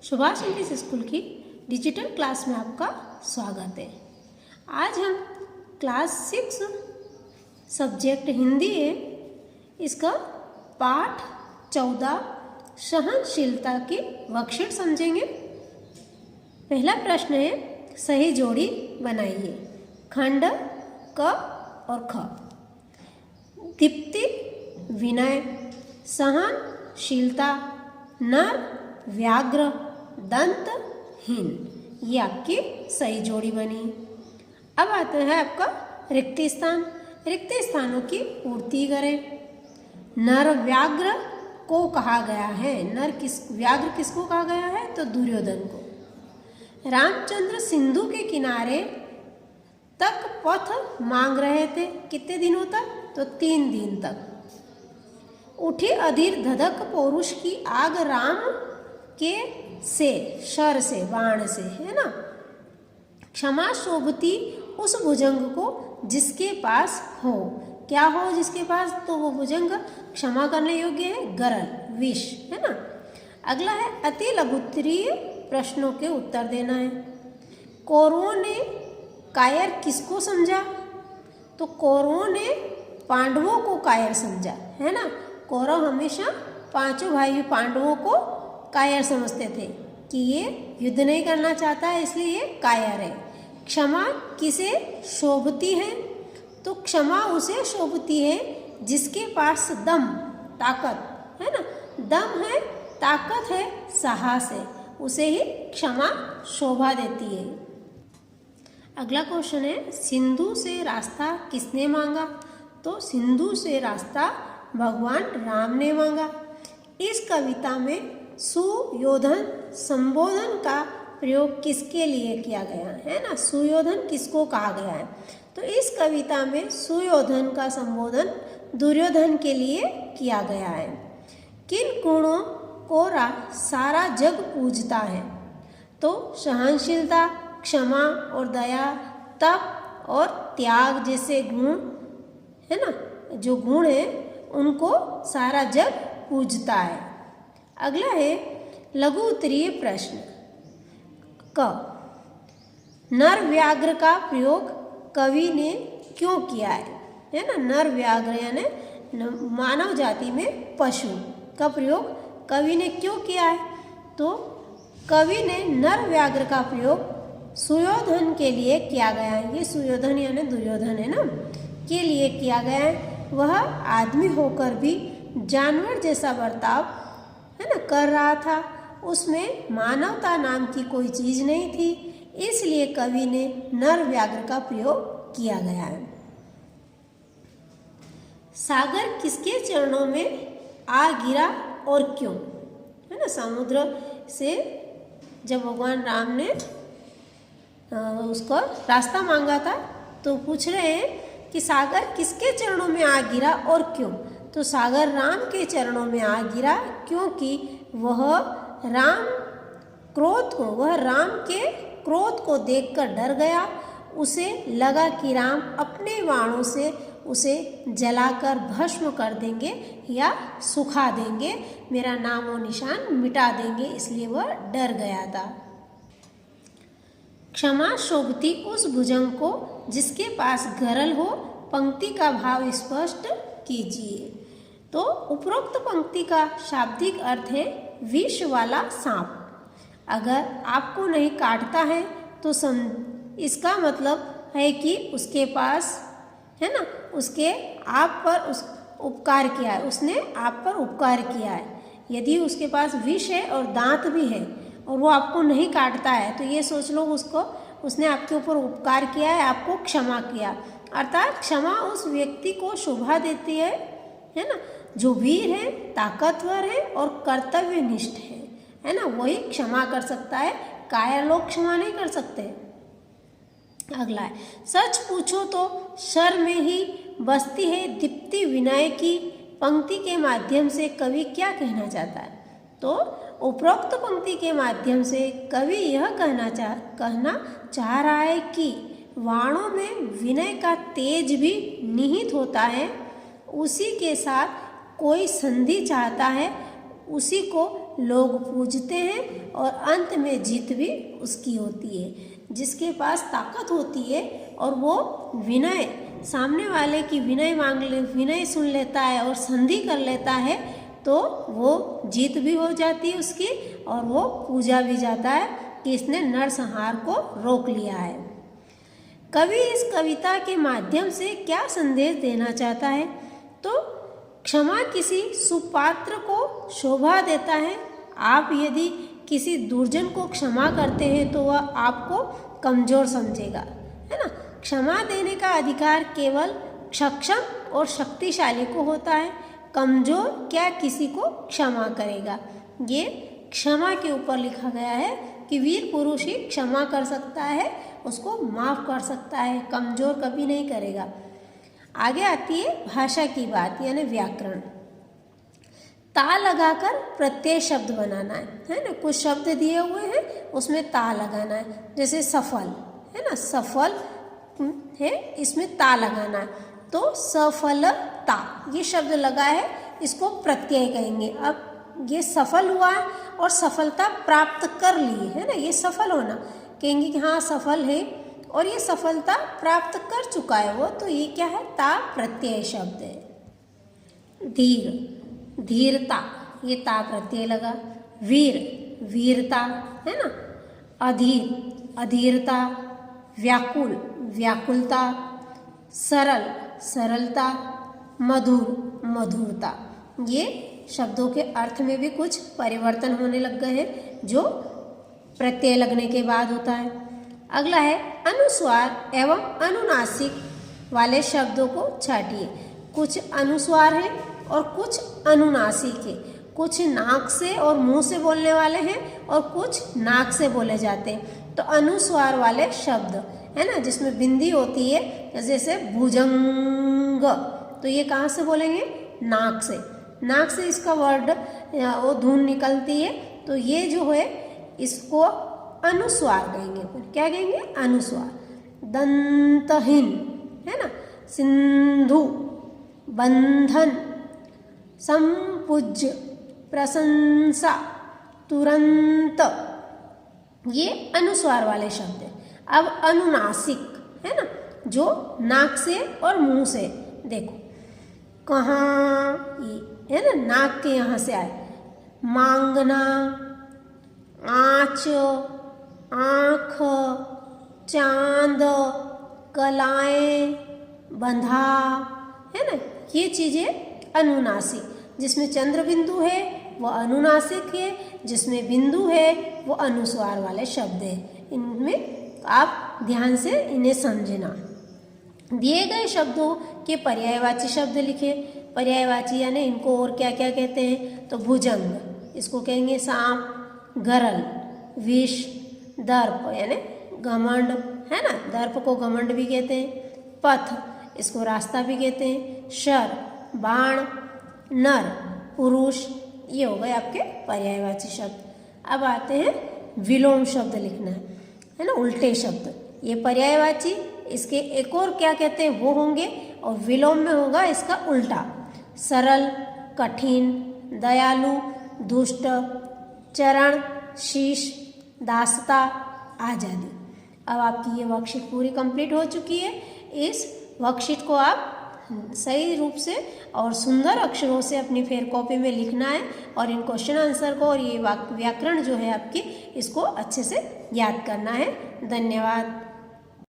Subhash English school की digital class में आपका स्वागत है। आज हम क्लास 6 सब्जेक्ट हिंदी है, इसका पाठ 14 सहनशीलता की वर्कशीट समझेंगे। पहला प्रश्न है, सही जोड़ी बनाइए। खंड क और ख। दीप्ति विनय, सहनशीलता, नर व्याघ्र, दंतहीन, ये आपकी सही जोड़ी बनी। अब आता है आपका रिक्त स्थान। रिक्त स्थानों की पूर्ति करें। नर व्याघ्र को कहा गया है, व्याघ्र किसको कहा गया है? तो दुर्योधन को। रामचंद्र सिंधु के किनारे तक पथ मांग रहे थे, कितने दिनों तक? तो 3 दिन तक। उठी अधीर धधक पौरुष की आग, राम के से शर से, बाण से, है ना। क्षमा शोभती उस भुजंग को जिसके पास हो। क्या हो जिसके पास? तो वो भुजंग क्षमा करने योग्य है, गरल, विष, है ना। अगला है, अति लघुत्तरीय प्रश्नों के उत्तर देना है। कौरवों ने कायर किसको समझा? तो कौरवों ने पांडवों को कायर समझा, है ना। कौरव हमेशा 5 भाई पांडवों को कायर समझते थे कि ये युद्ध नहीं करना चाहता है, इसलिए ये कायर है। क्षमा किसे शोभती है? तो क्षमा उसे शोभती है जिसके पास दम, ताकत, है ना। दम है, ताकत है, साहस है, उसे ही क्षमा शोभा देती है। अगला क्वेश्चन है, सिंधु से रास्ता किसने मांगा? तो सिंधु से रास्ता भगवान राम ने मांगा। इस कविता में सुयोधन संबोधन का प्रयोग किसके लिए किया गया है ना। सुयोधन किसको कहा गया है? तो इस कविता में सुयोधन का संबोधन दुर्योधन के लिए किया गया है। किन गुणों को सारा जग पूजता है? तो सहनशीलता, क्षमा और दया, तप और त्याग जैसे गुण, है ना, जो गुण है उनको सारा जग पूजता है। अगला है लघु उत्तरीय प्रश्न क। नर व्याघ्र का प्रयोग कवि ने क्यों किया है ना। नर व्याघ्र यानी मानव जाति में पशु का प्रयोग कवि ने क्यों किया है? तो कवि ने नर व्याघ्र का प्रयोग सुयोधन के लिए किया गया है। ये सुयोधन यानी दुर्योधन है ना, के लिए किया गया है। वह आदमी होकर भी जानवर जैसा बर्ताव, है ना, कर रहा था। उसमें मानवता नाम की कोई चीज नहीं थी, इसलिए कवि ने नर व्याघ्र का प्रयोग किया गया है। सागर किसके चरणों में आ गिरा और क्यों? है ना, समुद्र से जब भगवान राम ने उसको रास्ता मांगा था तो पूछ रहे हैं कि सागर किसके चरणों में आ गिरा और क्यों? तो सागर राम के चरणों में आ गिरा क्योंकि वह राम के क्रोध को देखकर डर गया। उसे लगा कि राम अपने बाणों से उसे जलाकर भस्म कर देंगे या सुखा देंगे, मेरा नाम और निशान मिटा देंगे, इसलिए वह डर गया था। क्षमा शोभती उस भुजंग को जिसके पास गरल हो। पंक्ति का भाव स्पष्ट कीजिए। तो उपरोक्त पंक्ति का शाब्दिक अर्थ है विष वाला सांप। अगर आपको नहीं काटता है तो इसका मतलब है कि उसके पास, है ना, उसके आप पर उपकार किया है, उसने आप पर उपकार किया है। यदि उसके पास विष है और दांत भी है और वो आपको नहीं काटता है तो ये सोच लो उसने आपके ऊपर उपकार किया है, आपको क्षमा किया। अर्थात क्षमा उस व्यक्ति को शोभा देती है ना, जो वीर है, ताकतवर है और कर्तव्यनिष्ठ है ना, वही क्षमा कर सकता है। कायर लोग क्षमा नहीं कर सकते। अगला है, सच पूछो तो शर में ही बसती है दीप्ति विनय की पंक्ति के माध्यम से कवि क्या कहना चाहता है? तो उपरोक्त पंक्ति के माध्यम से कवि यह कहना चाह रहा है कि वाणों में विनय का तेज भी निहित होता है। उसी के साथ कोई संधि चाहता है, उसी को लोग पूजते हैं और अंत में जीत भी उसकी होती है। जिसके पास ताकत होती है और वो विनय, सामने वाले की विनय सुन लेता है और संधि कर लेता है, तो वो जीत भी हो जाती है उसकी और वो पूजा भी जाता है कि इसने नरसंहार को रोक लिया है। कवि इस कविता के माध्यम से क्या संदेश देना चाहता है? तो क्षमा किसी सुपात्र को शोभा देता है। आप यदि किसी दुर्जन को क्षमा करते हैं तो वह आपको कमजोर समझेगा, है ना। क्षमा देने का अधिकार केवल सक्षम और शक्तिशाली को होता है। कमजोर क्या किसी को क्षमा करेगा? ये क्षमा के ऊपर लिखा गया है कि वीर पुरुष ही क्षमा कर सकता है, उसको माफ कर सकता है, कमजोर कभी नहीं करेगा। आगे आती है भाषा की बात, यानी व्याकरण। ता लगाकर प्रत्यय शब्द बनाना है ना। कुछ शब्द दिए हुए हैं, उसमें ता लगाना है। जैसे सफल है ना, सफल है, इसमें ता लगाना है। तो सफलता ये शब्द लगा है, इसको प्रत्यय कहेंगे। अब ये सफल हुआ है और सफलता प्राप्त कर ली है ना, ये सफल होना, कहेंगे कि हाँ सफल है और ये सफलता प्राप्त कर चुका है वो, तो ये क्या है? ता प्रत्यय शब्द है। धीर, धीरता, ये ता प्रत्यय लगा। वीर, वीरता है ना। अधीर, अधीरता। व्याकुल, व्याकुलता। सरल, सरलता। मधुर, मधुरता। ये शब्दों के अर्थ में भी कुछ परिवर्तन होने लग गए हैं जो प्रत्यय लगने के बाद होता है। अगला है अनुस्वार एवं अनुनासिक वाले शब्दों को छांटिए। कुछ अनुस्वार है और कुछ अनुनासिक है। कुछ नाक से और मुंह से बोलने वाले हैं और कुछ नाक से बोले जाते हैं। तो अनुस्वार वाले शब्द है ना, जिसमें बिंदी होती है, जैसे भुजंग, तो ये कहाँ से बोलेंगे? नाक से। नाक से इसका वर्ड वो धुन निकलती है, तो ये जो है इसको अनुस्वार कहेंगे। क्या कहेंगे? अनुस्वार। दंतहीन है ना। सिंधु, बंधन, संपूज्य, प्रशंसा, तुरंत, ये अनुस्वार वाले शब्द हैं। अब अनुनासिक है ना, जो नाक से और मुंह से, देखो कहाँ है ना, नाक के यहाँ से आए। मांगना, आँच, आँख, चांद, कलाएं, बंधा, है ना, ये चीज़ें अनुनासिक। जिसमें चंद्र बिंदु है वो अनुनासिक है, जिसमें बिंदु है वो अनुस्वार वाले शब्द है। इनमें आप ध्यान से इन्हें समझना। दिए गए शब्दों के पर्यायवाची शब्द लिखे। पर्यायवाची यानी इनको और क्या क्या कहते हैं? तो भुजंग, इसको कहेंगे सांप। गरल, विष। दर्प यानी घमंड है ना, दर्प को घमंड भी कहते हैं। पथ, इसको रास्ता भी कहते हैं। शर, बाण। नर, पुरुष, ये हो गए आपके पर्यायवाची शब्द। अब आते हैं विलोम शब्द लिखना है ना, उल्टे शब्द। ये पर्यायवाची, इसके एक और क्या कहते हैं वो होंगे, और विलोम में होगा इसका उल्टा। सरल, कठिन, दयालु, दुष्ट, चरण, शीश, दासता, आज़ादी। अब आपकी ये वर्कशीट पूरी कंप्लीट हो चुकी है। इस वर्कशीट को आप सही रूप से और सुंदर अक्षरों से अपनी फेयर कॉपी में लिखना है, और इन क्वेश्चन आंसर को और ये व्याकरण जो है आपकी, इसको अच्छे से याद करना है। धन्यवाद।